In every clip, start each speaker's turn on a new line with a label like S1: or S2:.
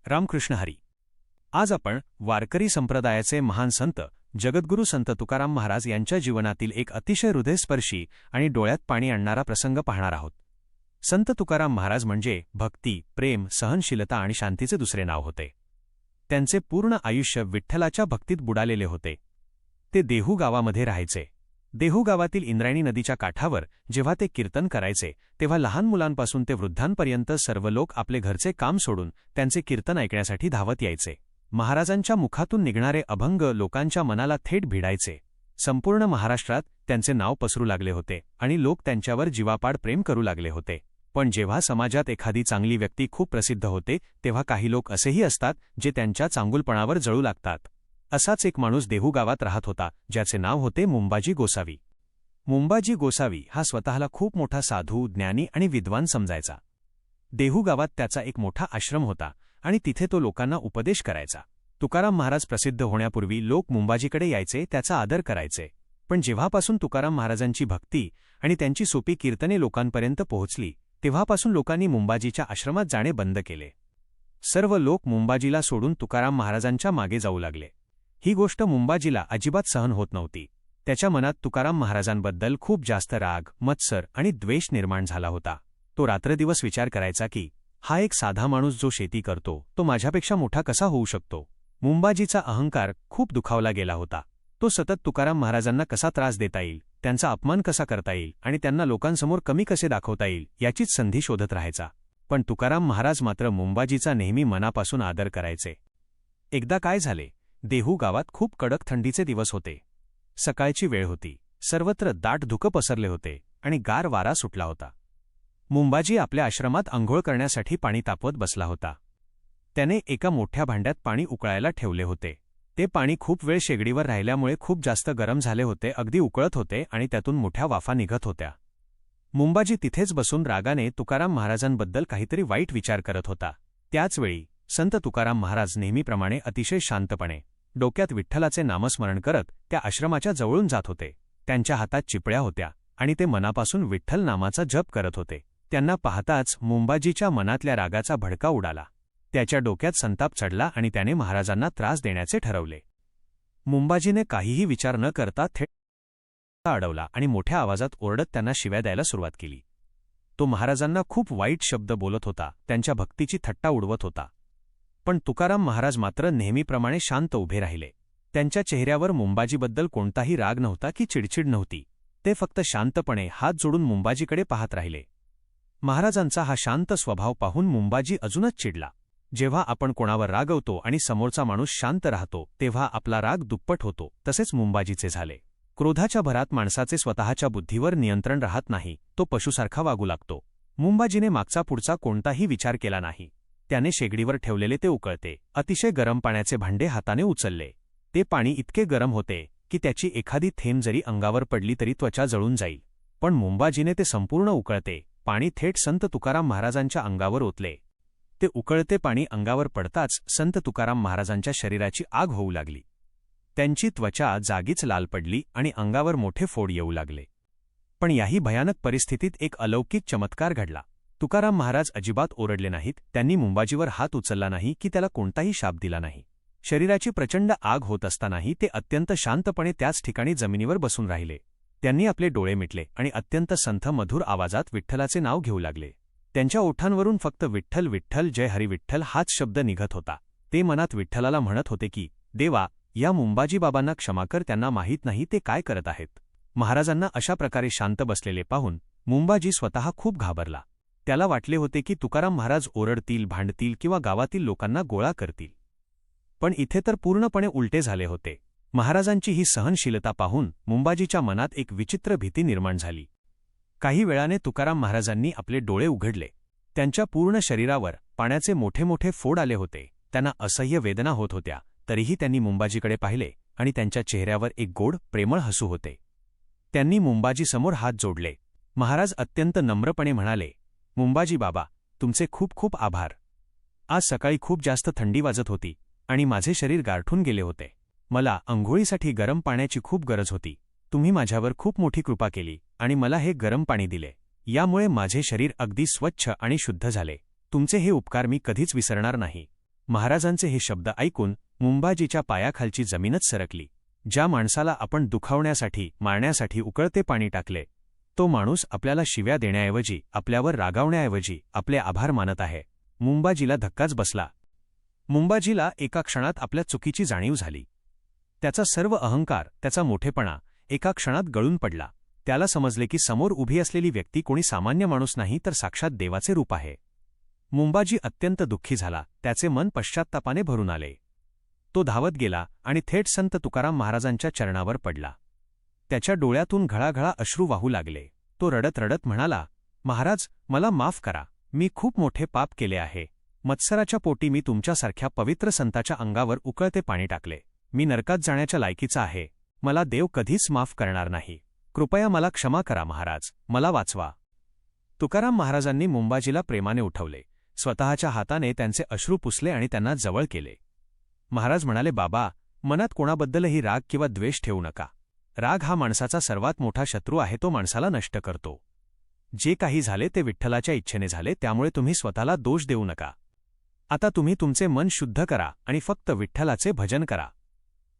S1: रामकृष्ण हरी. आज आपण वारकरी संप्रदायाचे महान संत जगद्गुरू संत तुकाराम महाराज यांच्या जीवनातील एक अतिशय हृदयस्पर्शी आणि डोळ्यात पाणी आणणारा प्रसंग पाहणार आहोत. संत तुकाराम महाराज म्हणजे भक्ती, प्रेम, सहनशीलता आणि शांतीचे दुसरे नाव होते. त्यांचे पूर्ण आयुष्य विठ्ठलाच्या भक्तीत बुडालेले होते. ते देहू गावामध्ये राहायचे. देहू गावातील इंद्रायणी नदीच्या काठावर जेव्हा ते कीर्तन करायचे तेव्हा लहान मुलांपासून ते वृद्धांपर्यंत सर्व लोक आपले घरचे काम सोडून त्यांचे कीर्तन ऐकण्यासाठी धावत यायचे. महाराजांच्या मुखातून निघणारे अभंग लोकांच्या मनाला थेट भिडायचे. संपूर्ण महाराष्ट्रात त्यांचे नाव पसरू लागले होते आणि लोक त्यांच्यावर जीवापाड प्रेम करू लागले होते. पण जेव्हा समाजात एखादी चांगली व्यक्ती खूप प्रसिद्ध होते तेव्हा काही लोक असेही असतात जे त्यांच्या चांगुलपणावर जळू लागतात. असाच एक माणूस देहू गावात राहत होता, ज्याचे नाव होते मुंबाजी गोसावी. मुंबाजी गोसावी हा स्वतःला खूप मोठा साधू, ज्ञानी आणि विद्वान समजायचा. देहू गावात त्याचा एक मोठा आश्रम होता आणि तिथे तो लोकांना उपदेश करायचा. तुकाराम महाराज प्रसिद्ध होण्यापूर्वी लोक मुंबाजीकडे यायचे, त्याचा आदर करायचे. पण जेव्हापासून तुकाराम महाराजांची भक्ती आणि त्यांची सोपी कीर्तने लोकांपर्यंत पोहोचली तेव्हापासून लोकांनी मुंबाजीच्या आश्रमात जाणे बंद केले. सर्व लोक मुंबाजीला सोडून तुकाराम महाराजांच्या मागे जाऊ लागले. ही गोष्ट मुंबाजीला अजिबात सहन होत नव्हती. त्याच्या मनात तुकाराम महाराजांबद्दल खूप जास्त राग, मत्सर आणि द्वेष निर्माण झाला होता. तो रात्रदिवस विचार करायचा की हा एक साधा माणूस जो शेती करतो तो माझ्यापेक्षा मोठा कसा होऊ शकतो. मुंबाजीचा अहंकार खूप दुखावला गेला होता. तो सतत तुकाराम महाराजांना कसा त्रास देता येईल, त्यांचा अपमान कसा करता येईल आणि त्यांना लोकांसमोर कमी कसे दाखवता येईल याचीच संधी शोधत राहायचा. पण तुकाराम महाराज मात्र मुंबाजीचा नेहमी मनापासून आदर करायचे. एकदा काय झाले, देहू गावात खूप कडक थंडीचे दिवस होते. सकाळची वेळ होती. सर्वत्र दाट धुकं पसरले होते आणि गार वारा सुटला होता. मुंबाजी आपल्या आश्रमात अंघोळ करण्यासाठी पाणी तापवत बसला होता. त्याने एका मोठ्या भांड्यात पाणी उकळायला ठेवले होते. ते पाणी खूप वेळ शेगडीवर राहिल्यामुळे खूप जास्त गरम झाले होते, अगदी उकळत होते आणि त्यातून मोठ्या वाफा निघत होत्या. मुंबाजी तिथेच बसून रागाने तुकाराम महाराजांबद्दल काहीतरी वाईट विचार करत होता. त्याचवेळी संत तुकाराम महाराज नेहमीप्रमाणे अतिशय शांतपणे डोक्यात विठ्ठलाचे नामस्मरण करत त्या आश्रमाच्या जवळून जात होते. त्यांच्या हातात चिपळ्या होत्या आणि ते मनापासून विठ्ठल नामाचा जप करत होते. त्यांना पाहताच मुंबाजीच्या मनातल्या रागाचा भडका उडाला. त्याच्या डोक्यात संताप चढला आणि त्याने महाराजांना त्रास देण्याचे ठरवले. मुंबाजीने काहीही विचार न करता थेट अडवला आणि मोठ्या आवाजात ओरडत त्यांना शिव्या द्यायला सुरुवात केली. तो महाराजांना खूप वाईट शब्द बोलत होता, त्यांच्या भक्तीची थट्टा उडवत होता. पण तुकाराम महाराज मात्र नेहमीप्रमाणे शांत उभे राहिले. त्यांच्या चेहऱ्यावर मुंबाजीबद्दल कोणताही राग नव्हता की चिडचिड नव्हती. ते फक्त शांतपणे हात जोडून मुंबाजीकडे पाहत राहिले. महाराजांचा हा शांत स्वभाव पाहून मुंबाजी अजूनच चिडला. जेव्हा आपण कोणावर रागवतो आणि समोरचा माणूस शांत राहतो तेव्हा आपला राग दुप्पट होतो. तसेच मुंबाजीचे झाले. क्रोधाच्या भरात माणसाचे स्वतःच्या बुद्धीवर नियंत्रण राहत नाही, तो पशुसारखा वागू लागतो. मुंबाजीने मागचा पुढचा कोणताही विचार केला नाही. त्याने शेगडीवर ठेवलेले ते उकळते, अतिशय गरम पाण्याचे भांडे हाताने उचलले. ते पाणी इतके गरम होते की त्याची एखादी थेंब जरी अंगावर पडली तरी त्वचा जळून जाईल. पण मुंबाजीने ते संपूर्ण उकळते पाणी थेट संत तुकाराम महाराजांच्या अंगावर ओतले. ते उकळते पाणी अंगावर पडताच संत तुकाराम महाराजांच्या शरीराची आग होऊ लागली. त्यांची त्वचा जागीच लाल पडली आणि अंगावर मोठे फोड येऊ लागले. पण याही भयानक परिस्थितीत एक अलौकिक चमत्कार घडला. तुकाराम महाराज अजिबात ओरडले नाहीत. त्यांनी मुंबाजीवर हात उचलला नाही की त्याला कोणताही शाप दिला नाही. शरीराची प्रचंड आग होत असतानाही ते अत्यंत शांतपणे त्याच ठिकाणी जमिनीवर बसून राहिले. त्यांनी आपले डोळे मिटले आणि अत्यंत संथ मधुर आवाजात विठ्ठलाचे नाव घेऊ लागले. त्यांच्या ओठांवरून फक्त विठ्ठल विठ्ठल जय हरी विठ्ठल हाच शब्द निघत होता. ते मनात विठ्ठलाला म्हणत होते की देवा, या मुंबाजी बाबांना क्षमा कर, त्यांना माहीत नाही ते काय करत आहेत. महाराजांना अशा प्रकारे शांत बसलेले पाहून मुंबाजी स्वतः खूप घाबरला. त्याला वाटले होते की तुकाराम महाराज ओरडतील, भांडतील किंवा गावातील लोकांना गोळा करतील. पण इथे तर पूर्णपणे उलटे झाले होते. महाराजांची ही सहनशीलता पाहून मुंबाजीच्या मनात एक विचित्र भीती निर्माण झाली. काही वेळाने तुकाराम महाराजांनी आपले डोळे उघडले. त्यांच्या पूर्ण शरीरावर पाण्याचे मोठे मोठे फोड आले होते. त्यांना असह्य वेदना होत होत्या. तरीही त्यांनी मुंबाजीकडे पाहिले आणि त्यांच्या चेहऱ्यावर एक गोड, प्रेमळ हसू होते. त्यांनी मुंबाजीसमोर हात जोडले. महाराज अत्यंत नम्रपणे म्हणाले, मुंबाजी बाबा, तुमचे खूप खूप आभार. आज सकाळी खूप जास्त थंडी वाजत होती आणि माझे शरीर गारठून गेले होते. मला अंघोळीसाठी गरम पाण्याची खूप गरज होती. तुम्ही माझ्यावर खूप मोठी कृपा केली आणि मला हे गरम पाणी दिले. यामुळे माझे शरीर अगदी स्वच्छ आणि शुद्ध झाले. तुमचे हे उपकार मी कधीच विसरणार नाही. महाराजांचे हे शब्द ऐकून मुंबाजीच्या पायाखालची जमीनच सरकली. ज्या माणसाला आपण दुखावण्यासाठी, मारण्यासाठी उकळते पाणी टाकले, तो माणूस आपल्याला शिव्या देण्याऐवजी, आपल्यावर रागावण्याऐवजी आपले आभार मानत आहे. मुंबाजीला धक्काच बसला. मुंबाजीला एका क्षणात आपल्या चुकीची जाणीव झाली. त्याचा सर्व अहंकार, त्याचा मोठेपणा एका क्षणात गळून पडला. त्याला समजले की समोर उभी असलेली व्यक्ती कोणी सामान्य माणूस नाही, तर साक्षात देवाचे रूप आहे. मुंबाजी अत्यंत दुःखी झाला. त्याचे मन पश्चात्तापाने भरून आले. तो धावत गेला आणि थेट संत तुकाराम महाराजांच्या चरणावर पडला. त्याच्या डोळ्यातून घळाघळा अश्रू वाहू लागले. तो रडत रडत म्हणाला, महाराज, मला माफ करा. मी खूप मोठे पाप केले आहे. मत्सराच्या पोटी मी तुमच्यासारख्या पवित्र संताच्या अंगावर उकळते पाणी टाकले. मी नरकात जाण्याच्या लायकीचा आहे. मला देव कधीच माफ करणार नाही. कृपया मला क्षमा करा महाराज, मला वाचवा. तुकाराम महाराजांनी मुंबाजीला प्रेमाने उठवले. स्वतःच्या हाताने त्यांचे अश्रू पुसले आणि त्यांना जवळ केले. महाराज म्हणाले, बाबा, मनात कोणाबद्दलही राग किंवा द्वेष ठेवू नका. राग हा माणसाचा सर्वात मोठा शत्रू आहे. तो माणसाला नष्ट करतो. जे काही झाले ते विठ्ठलाच्या इच्छेने झाले, त्यामुळे तुम्ही स्वतःला दोष देऊ नका. आता तुम्ही तुमचे मन शुद्ध करा आणि फक्त विठ्ठलाचे भजन करा.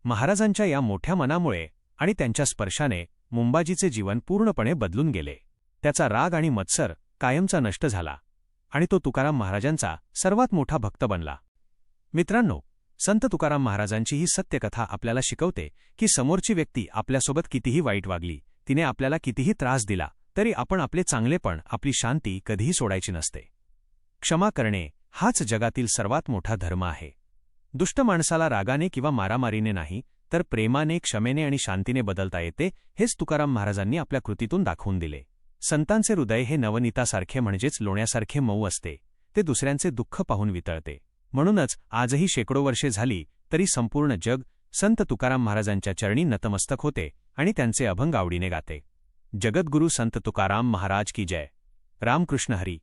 S1: महाराजांच्या या मोठ्या मनामुळे आणि त्यांच्या स्पर्शाने मुंबाजीचे जीवन पूर्णपणे बदलून गेले. त्याचा राग आणि मत्सर कायमचा नष्ट झाला आणि तो तुकाराम महाराजांचा सर्वात मोठा भक्त बनला. मित्रांनो, संत तुकाराम महाराजांची ही सत्यकथा आपल्याला शिकवते की समोरची व्यक्ती आपल्यासोबत कितीही वाईट वागली, तिने आपल्याला कितीही त्रास दिला, तरी आपण आपले चांगलेपण, आपली शांती कधीही सोडायची नसते. क्षमा करणे हाच जगातील सर्वात मोठा धर्म आहे. दुष्ट माणसाला रागाने किंवा मारामारीने नाही, तर प्रेमाने, क्षमेने आणि शांतीने बदलता येते. हेच तुकाराम महाराजांनी आपल्या कृतीतून दाखवून दिले. संतांचे हृदय हे नवनीतासारखे, म्हणजेच लोण्यासारखे मऊ असते. ते दुसऱ्यांचे दुःख पाहून वितळते. म्हणूनच आजही शेकडो वर्षे झाली तरी संपूर्ण जग संत तुकाराम महाराजांच्या चरणी नतमस्तक होते आणि त्यांचे अभंग आवडीने गाते. जगद्गुरू संत तुकाराम महाराज की जय. रामकृष्ण हरी.